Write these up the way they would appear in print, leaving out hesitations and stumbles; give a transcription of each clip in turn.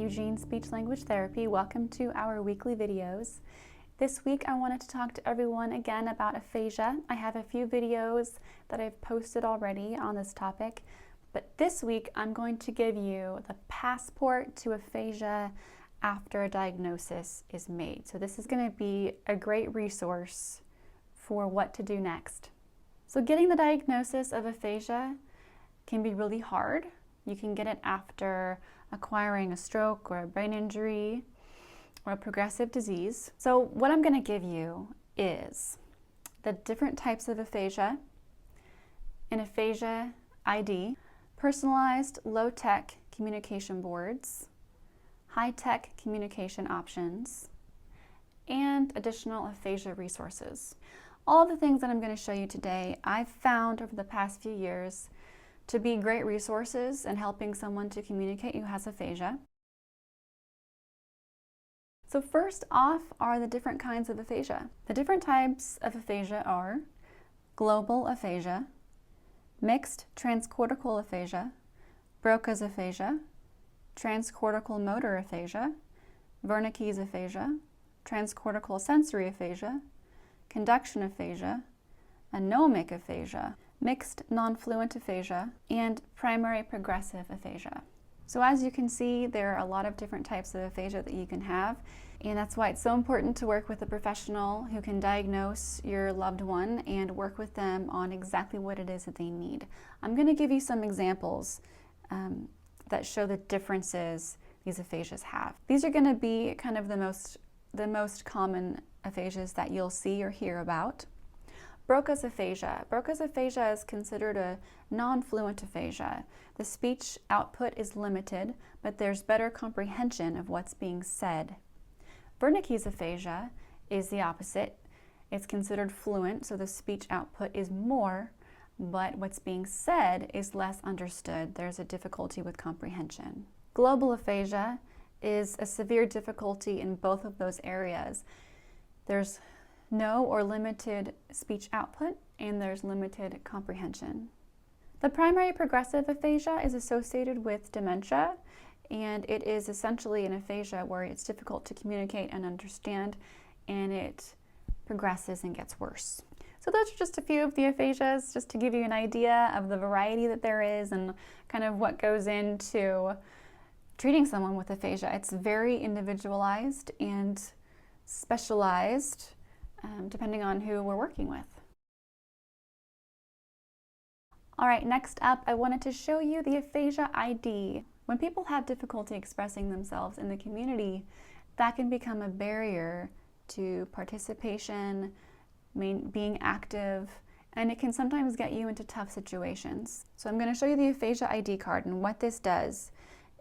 Eugene Speech Language Therapy. Welcome to our weekly videos. This week I wanted to talk to everyone again about aphasia. I have a few videos that I've posted already on this topic, but this week I'm going to give you the passport to aphasia after a diagnosis is made. So this is going to be a great resource for what to do next. So getting the diagnosis of aphasia can be really hard. You can get it after acquiring a stroke or a brain injury or a progressive disease. So what I'm going to give you is the different types of aphasia, an Aphasia ID, personalized low-tech communication boards, high-tech communication options, and additional aphasia resources. All the things that I'm going to show you today, I've found over the past few years to be great resources in helping someone to communicate who has aphasia. So first off are the different kinds of aphasia. The different types of aphasia are global aphasia, mixed transcortical aphasia, Broca's aphasia, transcortical motor aphasia, Wernicke's aphasia, transcortical sensory aphasia, conduction aphasia, anomic aphasia, mixed non-fluent aphasia, and primary progressive aphasia. So as you can see, there are a lot of different types of aphasia that you can have, and that's why it's so important to work with a professional who can diagnose your loved one and work with them on exactly what it is that they need. I'm going to give you some examples that show the differences these aphasias have. These are going to be kind of the most common aphasias that you'll see or hear about. Broca's aphasia. Broca's aphasia is considered a non-fluent aphasia. The speech output is limited, but there's better comprehension of what's being said. Wernicke's aphasia is the opposite. It's considered fluent, so the speech output is more, but what's being said is less understood. There's a difficulty with comprehension. Global aphasia is a severe difficulty in both of those areas. There's no or limited speech output, and there's limited comprehension. The primary progressive aphasia is associated with dementia, and it is essentially an aphasia where it's difficult to communicate and understand, and it progresses and gets worse. So those are just a few of the aphasias, just to give you an idea of the variety that there is and kind of what goes into treating someone with aphasia. It's very individualized and specialized, depending on who we're working with. All right, next up, I wanted to show you the Aphasia ID. When people have difficulty expressing themselves in the community, that can become a barrier to participation, being active, and it can sometimes get you into tough situations. So I'm going to show you the Aphasia ID card, and what this does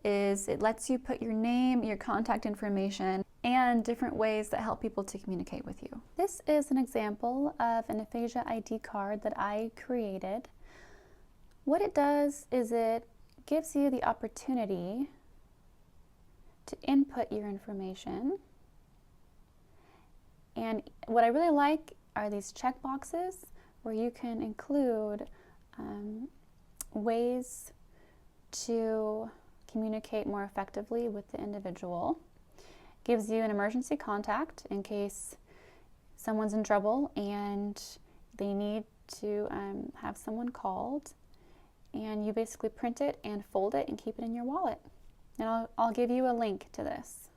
is it lets you put your name, your contact information, and different ways that help people to communicate with you. This is an example of an Aphasia ID card that I created. What it does is it gives you the opportunity to input your information. And what I really like are these check boxes where you can include ways to communicate more effectively with the individual. Gives you an emergency contact in case someone's in trouble and they need to have someone called, and you basically print it and fold it and keep it in your wallet. And I'll give you a link to this.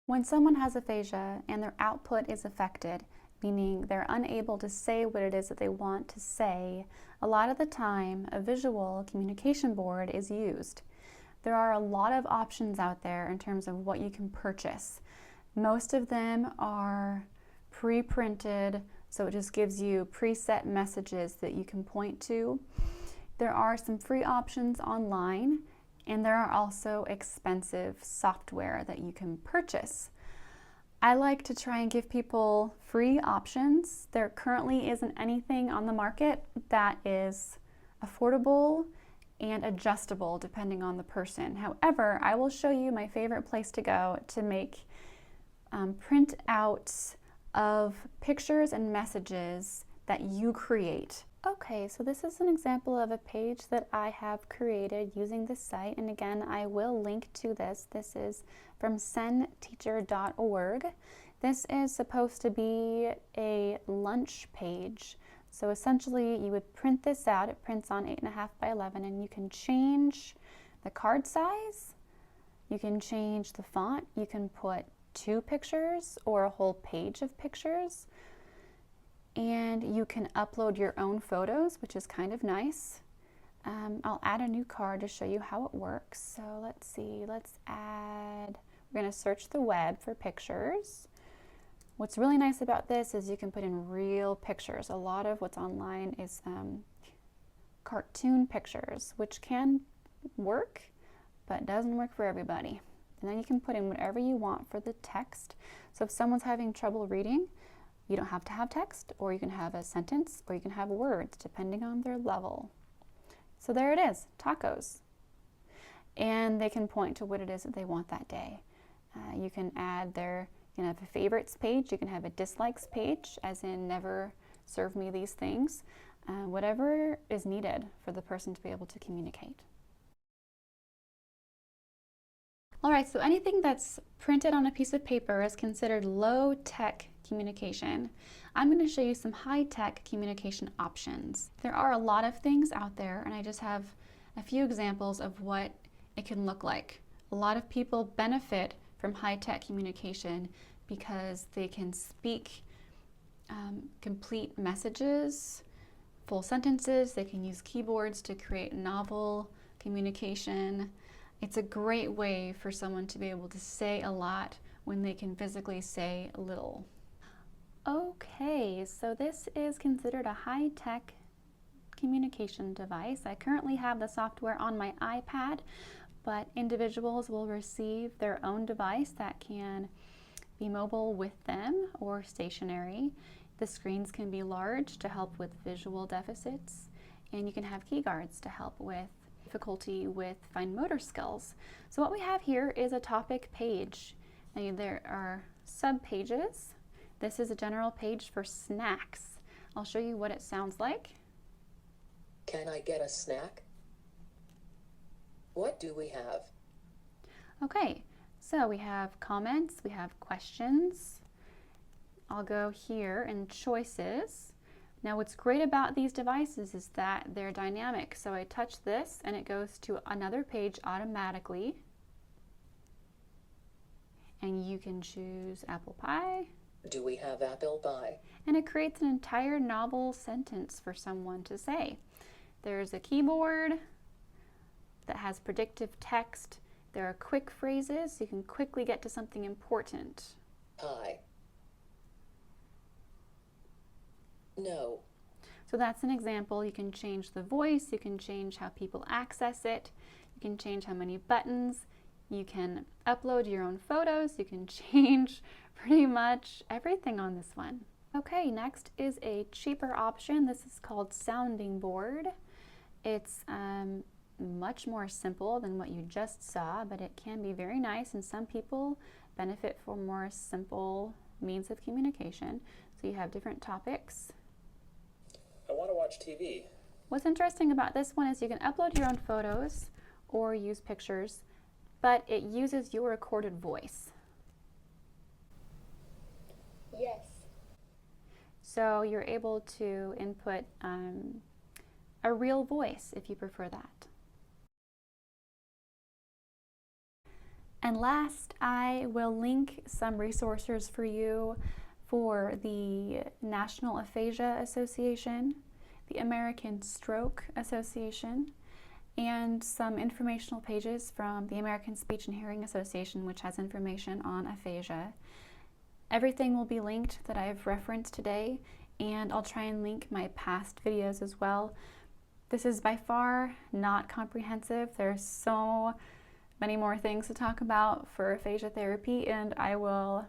When someone has aphasia and their output is affected, meaning they're unable to say what it is that they want to say, a lot of the time a visual communication board is used. There are a lot of options out there in terms of what you can purchase. Most of them are pre-printed, so it just gives you preset messages that you can point to. There are some free options online, and there are also expensive software that you can purchase. I like to try and give people free options. There currently isn't anything on the market that is affordable and adjustable depending on the person. However, I will show you my favorite place to go to make printouts of pictures and messages that you create Okay, so this is an example of a page that I have created using this site, and again, I will link to this. This is from senteacher.org. This is supposed to be a lunch page. So essentially, you would print this out. It prints on 8.5 by 11, and you can change the card size. You can change the font. You can put 2 pictures or a whole page of pictures. And you can upload your own photos, which is kind of nice. I'll add a new card to show you how it works. So let's see, we're gonna search the web for pictures. What's really nice about this is you can put in real pictures. A lot of what's online is cartoon pictures, which can work, but doesn't work for everybody. And then you can put in whatever you want for the text. So if someone's having trouble reading, you don't have to have text, or you can have a sentence, or you can have words, depending on their level. So there it is, tacos. And they can point to what it is that they want that day. You can add you can have a favorites page, you can have a dislikes page, as in never serve me these things. Whatever is needed for the person to be able to communicate. All right, so anything that's printed on a piece of paper is considered low-tech communication. I'm going to show you some high-tech communication options. There are a lot of things out there, and I just have a few examples of what it can look like. A lot of people benefit from high-tech communication because they can speak complete messages, full sentences. They can use keyboards to create novel communication. It's a great way for someone to be able to say a lot when they can physically say little. Okay, so this is considered a high-tech communication device. I currently have the software on my iPad, but individuals will receive their own device that can be mobile with them or stationary. The screens can be large to help with visual deficits, and you can have key guards to help with difficulty with fine motor skills. So what we have here is a topic page. Now there are sub-pages. This is a general page for snacks. I'll show you what it sounds like. Can I get a snack? What do we have? Okay, so we have comments, we have questions. I'll go here in choices. Now what's great about these devices is that they're dynamic. So I touch this and it goes to another page automatically. And you can choose apple pie. Do we have apple pie? And it creates an entire novel sentence for someone to say. There's a keyboard that has predictive text. There are quick phrases, so you can quickly get to something important. Pie. No. So that's an example. You can change the voice, you can change how people access it, you can change how many buttons, you can upload your own photos, you can change pretty much everything on this one. Okay, next is a cheaper option. This is called Sounding Board. It's much more simple than what you just saw, but it can be very nice, and some people benefit from more simple means of communication. So you have different topics. I want to watch TV. What's interesting about this one is you can upload your own photos or use pictures, but it uses your recorded voice. Yes. So you're able to input a real voice if you prefer that. And last, I will link some resources for you for the National Aphasia Association, the American Stroke Association, and some informational pages from the American Speech and Hearing Association, which has information on aphasia. Everything will be linked that I've referenced today, and I'll try and link my past videos as well. This is by far not comprehensive. There's so many more things to talk about for aphasia therapy, and I will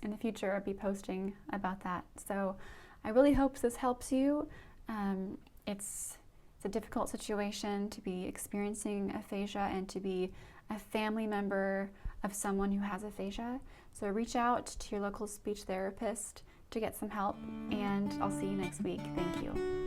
in the future be posting about that. So I really hope this helps you. It's a difficult situation to be experiencing aphasia and to be a family member of someone who has aphasia. So reach out to your local speech therapist to get some help, and I'll see you next week. Thank you.